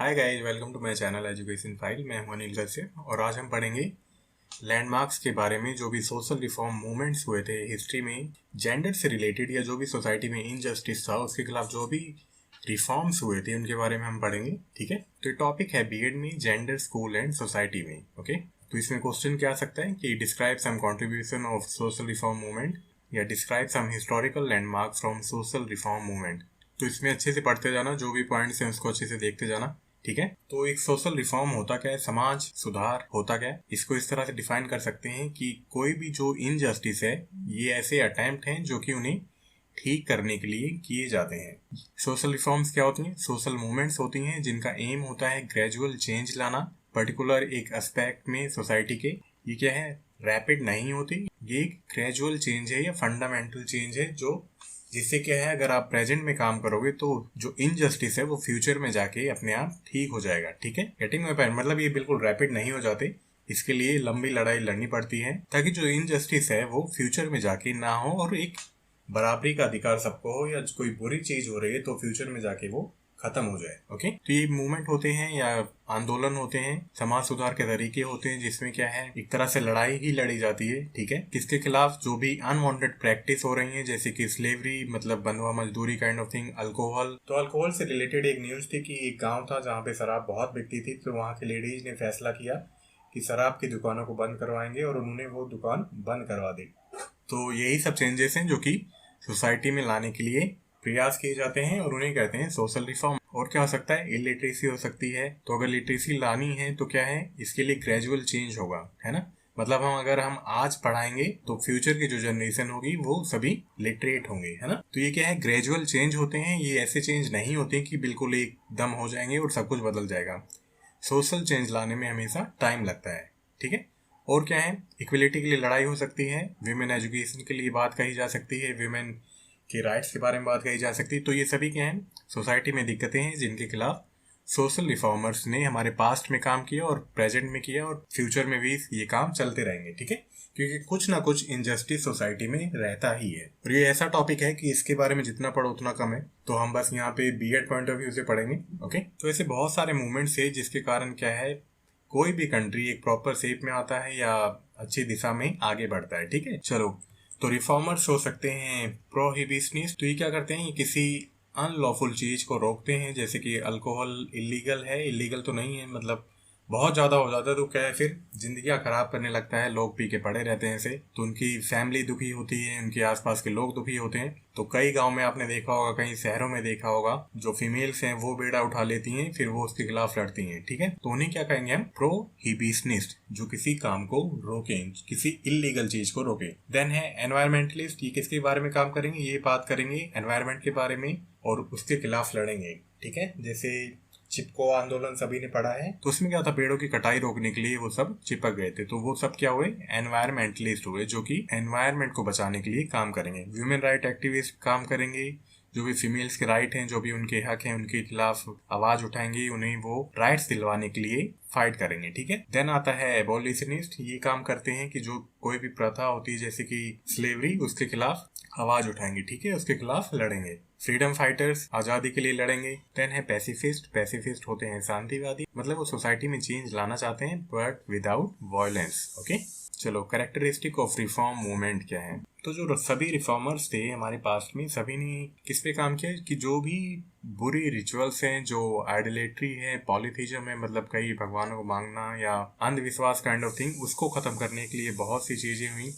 Hi guys, welcome to my channel education file. मैं हूं अनिल कश्यप और आज हम पढ़ेंगे लैंडमार्क्स के बारे में। जो भी सोशल रिफॉर्म मूवमेंट्स हुए थे हिस्ट्री में, जेंडर से रिलेटेड या जो भी सोसाइटी में इनजस्टिस था उसके खिलाफ जो भी रिफॉर्म्स हुए थे उनके बारे में हम पढ़ेंगे। ठीक है, तो ये टॉपिक है बीएड में जेंडर, स्कूल एंड सोसाइटी में। ओके, तो इसमें क्वेश्चन क्या आ सकता है कि describe some contribution of social reform movement या describe some historical landmarks from social reform movement. तो इसमें अच्छे से पढ़ते जाना, जो भी पॉइंट्स हैं उसको अच्छे से देखते जाना। ठीक है, तो एक सोशल रिफॉर्म होता क्या है, समाज सुधार होता क्या है, इसको इस तरह से डिफाइन कर सकते हैं कि कोई भी जो इनजस्टिस है ये ऐसे अटेम्प्ट हैं जो कि उन्हें ठीक करने के लिए किए जाते हैं। सोशल रिफॉर्म्स क्या होती हैं? सोशल मूवमेंट्स होती हैं जिनका एम होता है ग्रेजुअल चेंज लाना पर्टिकुलर एक एस्पेक्ट में सोसाइटी के। ये क्या है, रैपिड नहीं होती, ये ग्रेजुअल चेंज है या फंडामेंटल चेंज है, जो जिससे क्या है अगर आप प्रेजेंट में काम करोगे तो जो इनजस्टिस है वो फ्यूचर में जाके अपने आप ठीक हो जाएगा। ठीक है, गेटिंग माय पॉइंट, मतलब ये बिल्कुल रैपिड नहीं हो जाते, इसके लिए लंबी लड़ाई लड़नी पड़ती है ताकि जो इनजस्टिस है वो फ्यूचर में जाके ना हो और एक बराबरी का अधिकार सबको हो, या कोई बुरी चीज हो रही है तो फ्यूचर में जाके वो खत्म हो जाए। ओके, तो ये मूवमेंट होते हैं या आंदोलन होते हैं, समाज सुधार के तरीके होते हैं जिसमें क्या है एक तरह से लड़ाई ही लड़ी जाती है। ठीक है, किसके खिलाफ? जो भी अनवांटेड प्रैक्टिस हो रही है, जैसे कि स्लेवरी मतलब बंधुआ मजदूरी काइंड ऑफ थिंग, अल्कोहल। तो अल्कोहल से रिलेटेड एक न्यूज थी कि एक गाँव था जहाँ पे शराब बहुत बिकती थी, तो वहाँ के लेडीज ने फैसला किया कि शराब की दुकानों को बंद करवाएंगे और उन्होंने वो दुकान बंद करवा दी। तो यही सब चेंजेस हैं जो कि सोसाइटी में लाने के लिए प्रयास किए जाते हैं और उन्हें कहते हैं सोशल रिफॉर्म। और क्या हो सकता है? इलिटरेसी हो सकती है, तो अगर लिटरेसी लानी है तो क्या है, इसके लिए ग्रेजुअल चेंज होगा, है ना। मतलब हम आज पढ़ाएंगे तो फ्यूचर की जो जनरेशन होगी वो सभी लिटरेट होंगे, है ना। तो ये क्या है, ग्रेजुअल चेंज होते हैं, ये ऐसे चेंज नहीं होते कि बिल्कुल एकदम हो जाएंगे और सब कुछ बदल जाएगा। सोशल चेंज लाने में हमेशा टाइम लगता है। ठीक है, और क्या है, इक्वलिटी के लिए लड़ाई हो सकती है, विमेन एजुकेशन के लिए बात कही जा सकती है, विमेन के राइट्स के बारे में बात कही जा सकती है। तो ये सभी क्या है, सोसाइटी में दिक्कतें हैं जिनके खिलाफ सोशल रिफॉर्मर्स ने हमारे पास्ट में काम किया और प्रेजेंट में किया और फ्यूचर में भी ये काम चलते रहेंगे। ठीक है, क्योंकि कुछ ना कुछ इनजस्टिस सोसाइटी में रहता ही है और ये ऐसा टॉपिक है कि इसके बारे में जितना पढ़ो उतना कम है, तो हम बस यहाँ पे बीएड पॉइंट ऑफ व्यू से पढ़ेंगे। ओके, तो ऐसे बहुत सारे मूवमेंट्स है जिसके कारण क्या है कोई भी कंट्री एक प्रॉपर शेप में आता है या अच्छी दिशा में आगे बढ़ता है। ठीक है, चलो, तो रिफॉर्मर्स हो सकते हैं प्रोहिबिशनिस्ट। तो ये क्या करते हैं, ये किसी अनलॉफुल चीज को रोकते हैं, जैसे कि अल्कोहल इलीगल है, इलीगल तो नहीं है, मतलब बहुत ज्यादा हो जाता है तो क्या है फिर जिंदगियां खराब करने लगता है, लोग पी के पड़े रहते हैं ऐसे, तो उनकी फैमिली दुखी होती है, उनके आसपास के लोग दुखी होते हैं। तो कई गांव में आपने देखा होगा, कई शहरों में देखा होगा, जो फीमेल्स हैं वो बेड़ा उठा लेती हैं, फिर वो उसके खिलाफ लड़ती हैं। ठीक है, तो उन्हें क्या कहेंगे हम? प्रोहिबिशनिस्ट, जो किसी काम को रोके, किसी इलीगल चीज को रोके। देन है एनवायरमेंटलिस्ट, ये किसके बारे में काम करेंगे? ये बात करेंगे एनवायरमेंट के बारे में और उसके खिलाफ लड़ेंगे। ठीक है, जैसे चिपको आंदोलन सभी ने पढ़ा है, तो उसमें क्या था, पेड़ों की कटाई रोकने के लिए वो सब चिपक गए थे, तो वो सब क्या हुए, एनवायरमेंटलिस्ट हुए, जो कि एनवायरमेंट को बचाने के लिए काम करेंगे। ह्यूमन राइट एक्टिविस्ट काम करेंगे, जो भी फीमेल्स के राइट हैं, जो भी उनके हक हैं, उनके खिलाफ आवाज उठाएंगे, उन्हें वो राइट्स दिलवाने के लिए फाइट करेंगे। ठीक है, देन आता है एबोलिशनिस्ट, ये काम करते हैं कि जो कोई भी प्रथा होती है जैसे कि स्लेवरी, उसके खिलाफ आवाज उठाएंगे। ठीक है, उसके खिलाफ लड़ेंगे। फ्रीडम फाइटर्स, आजादी के लिए लड़ेंगे। देन है पैसिफिस्ट, पैसिफिस्ट होते हैं शांतिवादी, मतलब वो सोसाइटी में चेंज लाना चाहते हैं बट विदाउट वायलेंस। ओके, चलो, कैरेक्टरिस्टिक ऑफ रिफॉर्म मूवमेंट क्या है? तो जो सभी रिफॉर्मर्स थे हमारे पास्ट में, सभी ने किस पे काम किया कि जो भी बुरी रिचुअल्स हैं, जो आइडोलेट्री है, पॉलीथिज्म है, मतलब कई भगवानों को मांगना या अंधविश्वास काइंड ऑफ थिंग, उसको खत्म करने के लिए बहुत सी चीजें हुई।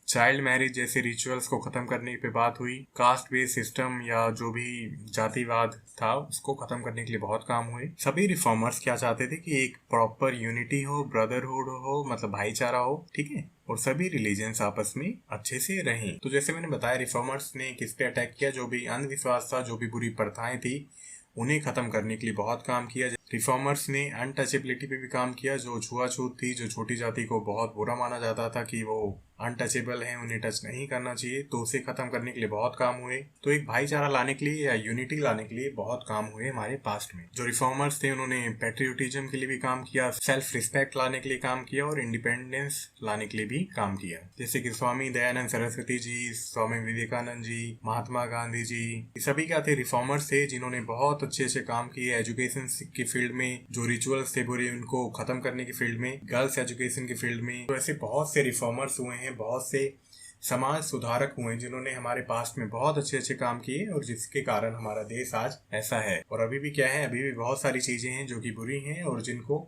चाइल्ड मैरिज जैसे रिचुअल्स को खत्म करने पे बात हुई। कास्ट बेस्ड सिस्टम या जो भी जातिवाद था उसको खत्म करने के लिए बहुत काम हुए। सभी रिफॉर्मर्स क्या चाहते थे कि एक प्रॉपर यूनिटी हो, ब्रदरहुड हो, मतलब भाईचारा हो। ठीक है, और सभी रिलीजन्स आपस में अच्छे से रहें। तो जैसे मैंने बताया, रिफॉर्मर्स ने किस पे अटैक किया? जो भी अंधविश्वास था, जो भी बुरी प्रथाएं थी, उन्हें खत्म करने के लिए बहुत काम किया। रिफॉर्मर्स ने अनटचेबिलिटी पे भी काम किया, जो छुआछूत थी, जो छोटी जाति को बहुत बुरा माना जाता था कि वो अनटचेबल हैं, उन्हें टच नहीं करना चाहिए, तो उसे खत्म करने के लिए बहुत काम हुए। तो एक भाईचारा लाने के लिए या यूनिटी लाने के लिए बहुत काम हुए हमारे पास्ट में। जो रिफॉर्मर्स थे उन्होंने पेट्रियोटिज्म के लिए भी काम किया, सेल्फ रिस्पेक्ट लाने के लिए काम किया और इंडिपेंडेंस लाने के लिए भी काम किया। जैसे कि स्वामी दयानंद सरस्वती जी, स्वामी विवेकानंद जी, महात्मा गांधी जी, ये सभी क्या थे? रिफॉर्मर्स थे जिन्होंने बहुत अच्छे अच्छे काम किए एजुकेशन की फील्ड में। जो रिचुअल्स थे बुरे उनको खत्म करने की फील्ड में, गर्ल्स एजुकेशन की फील्ड में। तो ऐसे बहुत से रिफॉर्मर्स हुए हैं, बहुत से समाज सुधारक हुए जिन्होंने हमारे पास्ट में बहुत अच्छे अच्छे काम किए और जिसके कारण हमारा देश आज ऐसा है। और अभी भी क्या है, अभी भी बहुत सारी चीजें हैं जो कि बुरी हैं और जिनको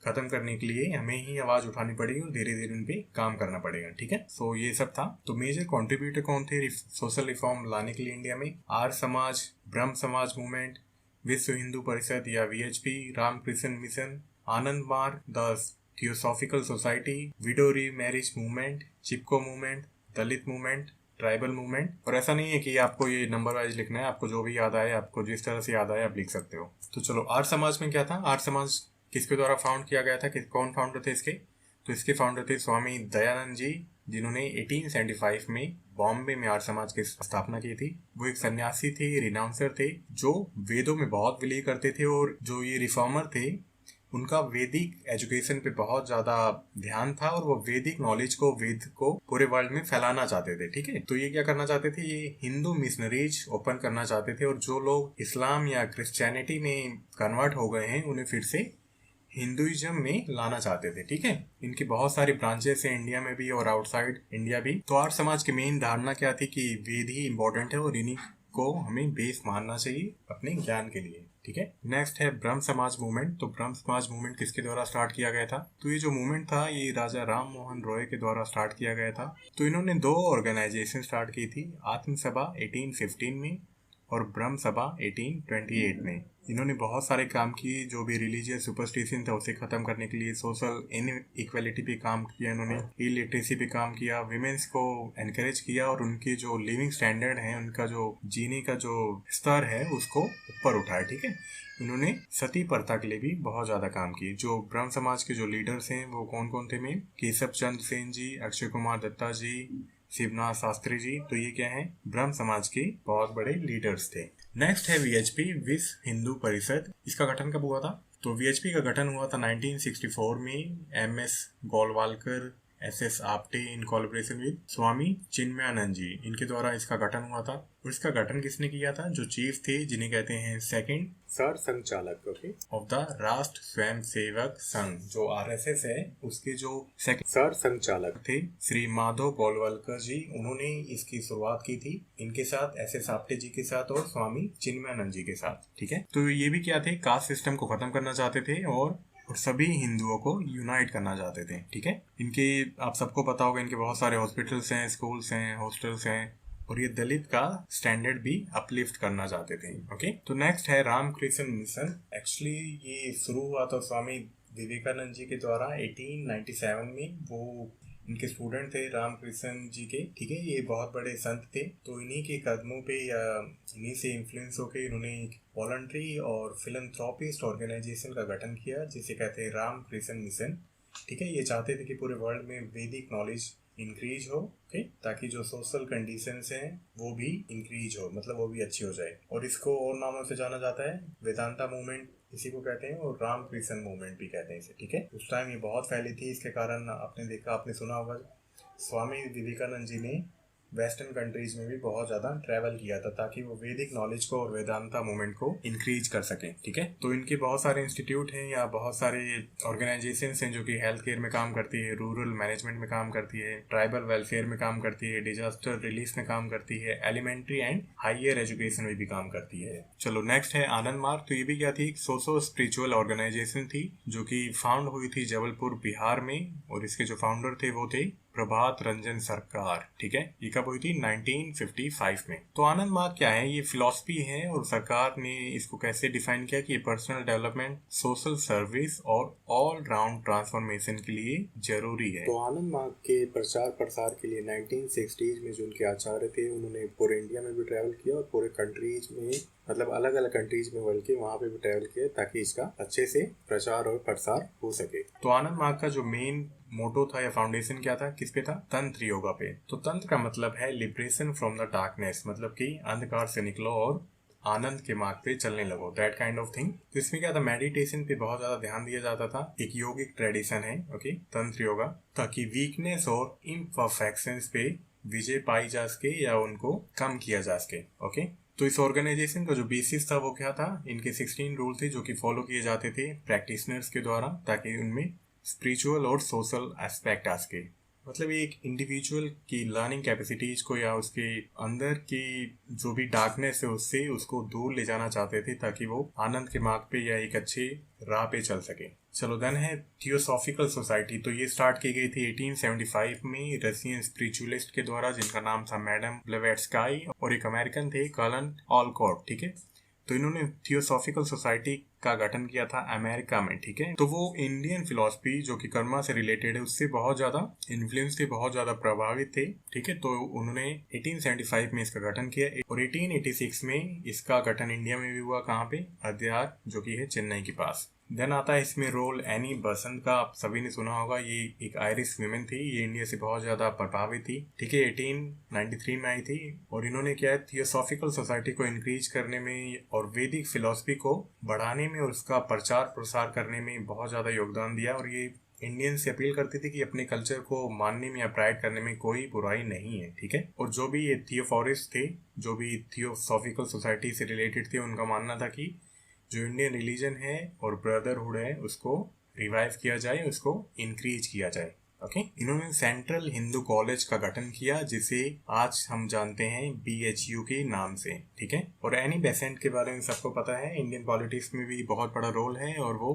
खत्म करने के लिए हमें ही आवाज उठानी पड़ेगी और धीरे धीरे उन पे काम करना पड़ेगा। ठीक है, सो ये सब था। तो मेजर कंट्रीब्यूटर कौन थे सोशल रिफॉर्म लाने के लिए इंडिया में? आर्य समाज, ब्रह्म समाज मूवमेंट, विश्व हिंदू परिषद या वीएचपी, रामकृष्ण मिशन, आनंद मार्ग, द थियोसॉफिकल सोसाइटी, विडो री मैरिज मूवमेंट, चिपको मूवमेंट, दलित मूवमेंट, ट्राइबल मूवमेंट। और ऐसा नहीं है कि आपको ये नंबर वाइज लिखना है, आपको जो भी याद आए, आपको जिस तरह से याद आए आप लिख सकते हो। तो चलो, आर्य समाज में क्या था? आर्य समाज किसके द्वारा फाउंड किया गया था? कौन फाउंडर थे इसके? तो इसके फाउंडर थे स्वामी दयानंद जी, जिन्होंने 1875 में बॉम्बे में आर्य समाज की स्थापना की थी। वो एक सन्यासी थे, रिनाउंसर थे, जो वेदों में बहुत बिलीव करते थे। और जो ये रिफॉर्मर थे उनका वैदिक एजुकेशन पे बहुत ज्यादा ध्यान था और वो वैदिक नॉलेज को, वेद को पूरे वर्ल्ड में फैलाना चाहते थे। ठीक है, तो ये क्या करना चाहते थे? ये हिंदू मिशनरीज ओपन करना चाहते थे और जो लोग इस्लाम या क्रिश्चियनिटी में कन्वर्ट हो गए हैं उन्हें फिर से हिंदुइज्म में लाना चाहते थे। ठीक है, इनकी बहुत सारी ब्रांचेस हैं इंडिया में भी और आउटसाइड इंडिया भी। तो आर्य समाज की मेन धारणा क्या थी कि वेद ही इंपॉर्टेंट है और इन्हीं को हमें बेस मानना चाहिए अपने ज्ञान के लिए। ठीक है, नेक्स्ट है ब्रह्म समाज मूवमेंट। तो ब्रह्म समाज मूवमेंट किसके द्वारा स्टार्ट किया गया था? तो ये जो मूवमेंट था ये राजा राम मोहन रॉय के द्वारा स्टार्ट किया गया था। तो इन्होंने दो ऑर्गेनाइजेशन स्टार्ट की थी, आत्म सभा 1815 में और ब्रह्म सभा 1828 में। इन्होंने बहुत सारे काम किए, जो भी रिलीजियस सुपरस्टिशन था उसे खत्म करने के लिए। सोशल इनइक्वालिटी पे काम किया इन्होंने, इलिटरेसी पे काम किया, विमेंस को एनकरेज किया और उनके जो लिविंग स्टैंडर्ड है, उनका जो जीने का जो स्तर है उसको ऊपर उठाया। ठीक है, इन्होंने सती प्रथा के लिए भी बहुत ज्यादा काम किए। जो ब्रह्म समाज के जो लीडर्स हैं वो कौन कौन थे? में केशव चंद्र सेन जी, अक्षय कुमार दत्ता जी, शिवनाथ शास्त्री जी। तो ये क्या है? ब्रह्म समाज के बहुत बड़े लीडर्स थे। नेक्स्ट है वीएचपी, विश्व हिंदू परिषद। इसका गठन कब हुआ था? तो वीएचपी का गठन हुआ था 1964 में। MS Golwalkar, SS Apte in collaboration with Swami Chinmayananda ji, इनके द्वारा इसका गठन हुआ था। और इसका गठन किसने किया था? जो चीफ थे, जिन्हें कहते हैं सेकंड सर संचालक ऑफ द राष्ट्र स्वयं सेवक संघ, जो आरएसएस है उसके जो सेकंड सर संचालक थे श्री माधव गोलवालकर जी, उन्होंने इसकी शुरुआत की थी इनके साथ, एसएस आप्टे जी के साथ और स्वामी चिन्मयानंद जी के साथ। ठीक है, तो ये भी क्या थे? कास्ट सिस्टम को खत्म करना चाहते थे और सभी हिंदुओं को यूनाइट करना चाहते थे। ठीक है, इनके आप सबको पता होगा, इनके बहुत सारे हॉस्पिटल्स हैं, स्कूल्स हैं, हॉस्टल्स हैं और ये दलित का स्टैंडर्ड भी अपलिफ्ट करना चाहते थे। ओके, तो नेक्स्ट है रामकृष्ण मिशन। एक्चुअली ये शुरू हुआ था स्वामी विवेकानंद जी के द्वारा 1897 में। वो इनके स्टूडेंट थे रामकृष्ण जी के। ठीक है, ये बहुत बड़े संत थे। तो इन्हीं के कदमों पे या इन्हीं से इन्फ्लुएंस होकर इन्होंने एक वॉलंटरी और फिलंथ्रोपिस्ट ऑर्गेनाइजेशन का गठन किया जिसे कहते हैं रामकृष्ण मिशन। ठीक है, ये चाहते थे कि पूरे वर्ल्ड में वैदिक नॉलेज इंक्रीज हो, ओके, ताकि जो सोशल कंडीशंस हैं वो भी इंक्रीज हो, मतलब वो भी अच्छी हो जाए। और इसको और नामों से जाना जाता है, वेदांता मूवमेंट इसी को कहते हैं और रामकृष्ण मूवमेंट भी कहते हैं इसे। ठीक है, उस टाइम ये बहुत फैली थी, इसके कारण आपने देखा, आपने सुना होगा स्वामी विवेकानंद जी ने वेस्टर्न कंट्रीज में भी बहुत ज्यादा ट्रैवल किया था ताकि वो वैदिक नॉलेज को और वेदांता मूवमेंट को इंक्रीज कर सकें। ठीक है, तो इनके बहुत सारे इंस्टीट्यूट हैं या बहुत सारे ऑर्गेनाइजेशंस हैं जो कि हेल्थ केयर में काम करती है, रूरल मैनेजमेंट में काम करती है, ट्राइबल वेलफेयर में काम करती है, डिजास्टर रिलीफ में काम करती है, एलिमेंट्री एंड हायर एजुकेशन में भी काम करती है। चलो, नेक्स्ट है आनंद मार्ग। तो ये भी क्या थी? एक सोशो स्पिरिचुअल ऑर्गेनाइजेशन थी जो कि फाउंड हुई थी जबलपुर बिहार में और इसके जो फाउंडर थे वो थे प्रभात रंजन सरकार। ठीक है, ये कब हुई थी? 1955 में। तो आनंद मार्ग क्या है? ये फिलॉसफी है और सरकार ने इसको कैसे डिफाइन किया कि ये पर्सनल डेवलपमेंट, सोशल सर्विस और ऑल राउंड ट्रांसफॉर्मेशन के लिए जरूरी है। तो आनंद मार्ग के प्रचार प्रसार के लिए 1960s में जो उनके आचार्य थे उन्होंने पूरे इंडिया में भी ट्रैवल किया और पूरे कंट्रीज में मतलब अलग अलग कंट्रीज में वर्ल्ड के वहाँ पे भी ट्रैवल किया ताकि इसका अच्छे से प्रचार और प्रसार हो सके। तो आनंद मार्ग का जो मेन मोटो था या फाउंडेशन क्या था, किस पे था? तंत्र योगा पे। तो तंत्र का मतलब है लिबरेशन फ्रॉम द डार्कनेस, मतलब कि अंधकार से निकलो और आनंद के मार्ग पे चलने लगो, दैट काइंड ऑफ थिंग। तो इसमें क्या था, मेडिटेशन पे बहुत ज्यादा ध्यान दिया जाता था। एक योगिक ट्रेडिशन है ओके, तंत्र योगा, ताकि वीकनेस और इम्परफेक्शंस पे विजय पाई जा सके या उनको कम किया जा सके ओके। तो इस ऑर्गेनाइजेशन का जो बेसिस था वो क्या था, इनके 16 रूल थे जो कि फॉलो किए जाते थे प्रैक्टिशनर्स के द्वारा, ताकि उनमें स्पिरिचुअल और सोशल एस्पेक्ट आ सके। मतलब एक इंडिविजुअल की लर्निंग कैपेसिटीज को या उसके अंदर की जो भी डार्कनेस है उससे उसको दूर ले जाना चाहते थे ताकि वो आनंद के मार्ग पे या एक अच्छे राह पे चल सके। चलो देन है थियोसॉफिकल सोसाइटी। तो ये स्टार्ट की गई थी 1875 में रशियन स्पिरिचुअलिस्ट के द्वारा, जिनका नाम था मैडम ब्लेवेट्स्काई, और एक अमेरिकन थे कर्नल ऑलकॉट, ठीक है। तो इन्होंने थियोसॉफिकल सोसाइटी का गठन किया था अमेरिका में, ठीक है। तो वो इंडियन फिलॉसफी जो कि कर्मा से रिलेटेड है उससे बहुत ज्यादा इन्फ्लुएंस थे, बहुत ज्यादा प्रभावित थे, ठीक है। तो उन्होंने 1875 में इसका गठन किया और 1886 में इसका गठन इंडिया में भी हुआ। कहाँ पे? अद्यार, जो कि है चेन्नई के पास। देन आता है इसमें रोल एनी बसंत का, आप सभी ने सुना होगा। ये एक आयरिश वुमेन थी, ये इंडिया से बहुत ज्यादा प्रभावित थी, ठीक है। 1893 में आई थी और इन्होंने क्या है, थियोसॉफिकल सोसाइटी को इंक्रीज करने में और वैदिक फिलॉसफी को बढ़ाने में और उसका प्रचार प्रसार करने में बहुत ज्यादा योगदान दिया। और ये इंडियन से अपील करती थी कि अपने कल्चर को मानने में या प्राइड करने में कोई बुराई नहीं है, ठीक है। और जो भी ये थियोफोरिस्ट थे, जो भी थियोसॉफिकल सोसाइटी से रिलेटेड थे, उनका मानना था कि जो इंडियन रिलीजन है और ब्रदरहुड है उसको रिवाइव किया जाए, उसको इंक्रीज किया जाए ओके। इन्होंने सेंट्रल हिंदू कॉलेज का गठन किया जिसे आज हम जानते हैं BHU के नाम से, ठीक है। और एनी बेसेंट के बारे में सबको पता है, इंडियन पॉलिटिक्स में भी बहुत बड़ा रोल है और वो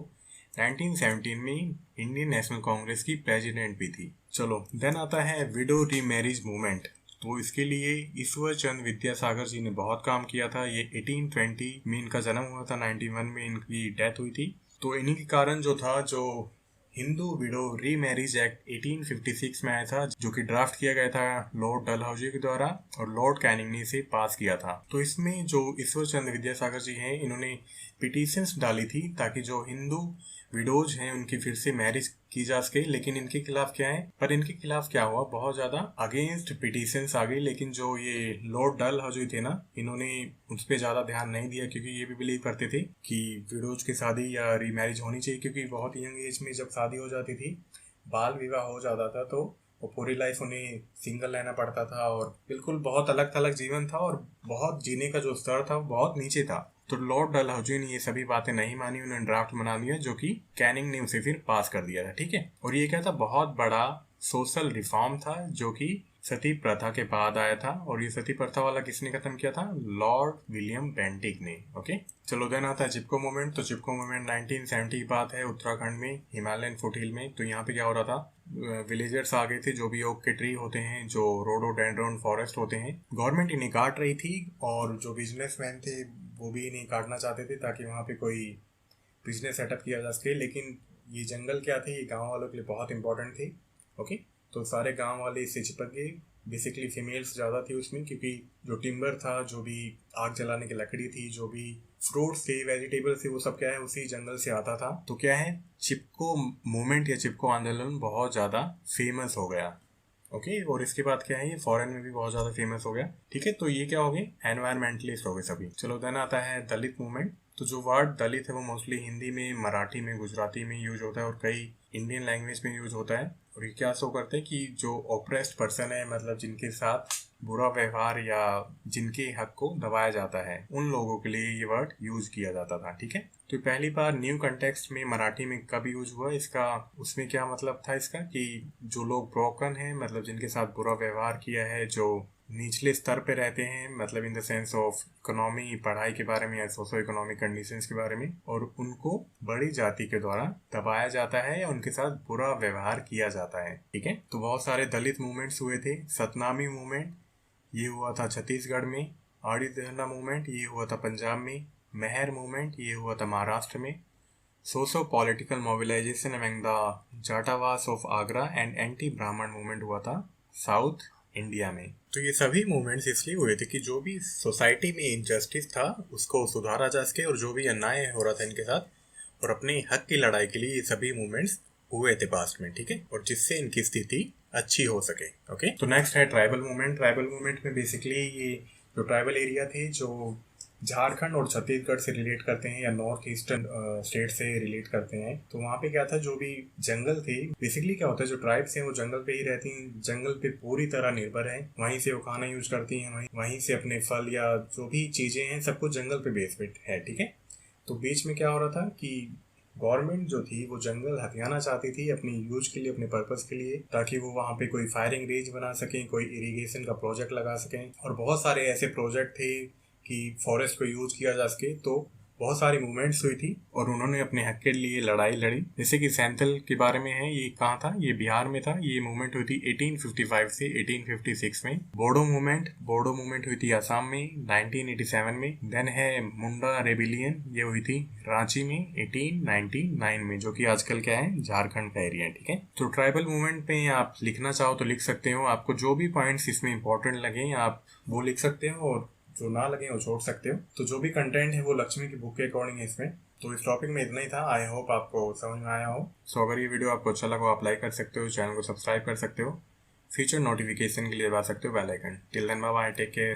1917 में इंडियन नेशनल कांग्रेस की प्रेसिडेंट भी थी। चलो देन आता है विडो रीमैरिज मूवमेंट। तो इसके लिए ईश्वर चंद विद्यासागर जी ने बहुत काम किया था। ये 1820 में इनका जन्म हुआ था, 91 में इनकी डेथ हुई थी। तो इन्हीं के कारण जो था, जो हिंदू विडो रीमैरिज एक्ट 1856 में आया था, जो कि ड्राफ्ट किया गया था लॉर्ड डलहौजी के द्वारा और लॉर्ड कैनिंग ने इसे पास किया था। तो इसमें जो ईश्वर चंद्र विद्यासागर जी हैं, इन्होंने पिटीशंस डाली थी ताकि जो हिंदू विडोज हैं उनकी फिर से मैरिज की जा सके। लेकिन इनके खिलाफ क्या है, पर इनके खिलाफ क्या हुआ, बहुत ज्यादा अगेंस्ट पिटीशंस आ गई। लेकिन जो ये लॉर्ड डलहौजी थे ना, इन्होंने उस पर ज्यादा ध्यान नहीं दिया क्योंकि ये भी बिलीव करते थे कि विडोज की शादी या रीमैरिज होनी चाहिए, क्योंकि बहुत यंग एज में जब शादी हो जाती थी, बाल विवाह हो जाता था, तो वो पूरी लाइफ उन्हें सिंगल रहना पड़ता था और बिल्कुल बहुत अलग थलग जीवन था और बहुत जीने का जो स्तर था वो बहुत नीचे था। तो लॉर्ड डलहौजी ने ये सभी बातें नहीं मानी, उन्होंने ड्राफ्ट बना दिया जो कि कैनिंग ने उसे फिर पास कर दिया था, ठीक है। और ये क्या था, बहुत बड़ा सोशल रिफॉर्म था जो कि सती प्रथा के बाद आया था। और ये सती प्रथा वाला किसने खत्म किया था? लॉर्ड विलियम बेंटिक ने ओके। चलो देन आता है चिपको मूवमेंट। तो चिपको मूवमेंट 1970 की बात है, उत्तराखंड में हिमालयन फुटहिल में। तो यहाँ पे क्या हो रहा था, विलेजर्स आ गए थे, जो भी ओक के ट्री होते हैं, जो रोडोडेंड्रॉन फॉरेस्ट होते हैं, गवर्नमेंट इन्हें काट रही थी और जो बिजनेसमैन थे वो भी इन्हें काटना चाहते थे ताकि वहाँ पे कोई बिजनेस सेटअप किया जा सके। लेकिन ये जंगल क्या थे, ये गाँव वालों के लिए बहुत इंपॉर्टेंट थे ओके। तो सारे गांव वाले इससे चिपक गए। बेसिकली फीमेल्स ज़्यादा थी उसमें, क्योंकि जो टिम्बर था, जो भी आग जलाने की लकड़ी थी, जो भी फ्रूट्स थे, वेजिटेबल्स थे, वो सब क्या है उसी जंगल से आता था। तो क्या है, चिपको मूवमेंट या चिपको आंदोलन बहुत ज़्यादा फेमस हो गया ओके। और इसके बाद क्या है, ये फॉरेन में भी बहुत ज़्यादा फेमस हो गया, ठीक है। तो ये क्या हो गए, एनवायरमेंटलिस्ट हो गए सभी। चलो देन आता है दलित मूवमेंट। तो जो वर्ड दलित है वो मोस्टली हिंदी में, मराठी में, गुजराती में यूज होता है और कई इंडियन लैंग्वेज में यूज होता है। और ये क्या शो करते हैं कि जो ऑप्रेस्ड पर्सन है, मतलब जिनके साथ बुरा व्यवहार या जिनके हक को दबाया जाता है, उन लोगों के लिए ये वर्ड यूज किया जाता था, ठीक है। तो पहली बार न्यू कंटेक्स्ट में मराठी में कब यूज हुआ इसका, उसमें क्या मतलब था इसका कि जो लोग ब्रोकन है, मतलब जिनके साथ बुरा व्यवहार किया है, जो निचले स्तर पे रहते हैं, मतलब in the sense of economy, पढ़ाई के बारे में या सोशो इकोनॉमिक कंडीशंस के बारे में, और उनको बड़ी जाति के द्वारा दबाया जाता है या उनके साथ बुरा व्यवहार किया जाता है, ठीक है। तो बहुत सारे दलित मूवमेंट्स हुए थे। सतनामी मूवमेंट ये हुआ था छत्तीसगढ़ में, आड़ी धरना मूवमेंट ये हुआ था पंजाब में, मेहर मूवमेंट ये हुआ था महाराष्ट्र में, socio political mobilisation among the Jatavas of Agra and anti Brahmin movement हुआ था साउथ इंडिया में। तो ये सभी मूवमेंट्स इसलिए हुए थे कि जो भी सोसाइटी में इनजस्टिस था उसको सुधारा जा सके, और जो भी अन्याय हो रहा था इनके साथ, और अपने हक की लड़ाई के लिए ये सभी मूवमेंट्स हुए थे पास्ट में, ठीक है, और जिससे इनकी स्थिति अच्छी हो सके। ओके, तो नेक्स्ट है ट्राइबल मूवमेंट। ट्राइबल मूवमेंट में बेसिकली ये जो ट्राइबल एरिया थे जो झारखंड और छत्तीसगढ़ से रिलेट करते हैं या नॉर्थ ईस्टर्न स्टेट से रिलेट करते हैं, तो वहाँ पे क्या था, जो भी जंगल थे, बेसिकली क्या होता है, जो ट्राइब्स हैं वो जंगल पे ही रहती हैं, जंगल पे पूरी तरह निर्भर हैं, वहीं से वो खाना यूज करती हैं, वहीं से अपने फल या जो भी चीजें हैं सब कुछ जंगल पे बेस पे है, ठीक है। तो बीच में क्या हो रहा था कि गवर्नमेंट जो थी वो जंगल हथियाना चाहती थी अपनी यूज के लिए, अपने पर्पस के लिए, ताकि वो वहाँ पे कोई फायरिंग रेंज बना सकें, कोई इरिगेशन का प्रोजेक्ट लगा सकें, और बहुत सारे ऐसे प्रोजेक्ट थे कि फॉरेस्ट को यूज किया जा सके। तो बहुत सारी मूवमेंट्स हुई थी और उन्होंने अपने हक के लिए लड़ाई लड़ी। जैसे कि सैंथल के बारे में है, ये कहाँ था, ये बिहार में था। ये मूवमेंट हुई थी 1855 से 1856 में। बोडो मूवमेंट हुई थी असम में 1987 में। देन है मुंडा रेबिलियन, ये हुई थी रांची में 1899 में, जो कि आजकल क्या है, झारखंड का एरिया है, ठीक है। तो ट्राइबल मूवमेंट में आप लिखना चाहो तो लिख सकते हो, आपको जो भी पॉइंट्स इसमें इंपॉर्टेंट लगे आप वो लिख सकते हो, और जो ना लगे वो छोड़ सकते हो। तो जो भी कंटेंट है वो लक्ष्मी की बुक के अकॉर्डिंग है इसमें। तो इस टॉपिक में इतना ही था। आई होप आपको समझ में आया हो। सो अगर ये वीडियो आपको अच्छा लगा आप लाइक कर सकते हो, चैनल को सब्सक्राइब कर सकते हो, फ्यूचर नोटिफिकेशन के लिए दबा सकते हो bell icon. Till then bye bye, take care.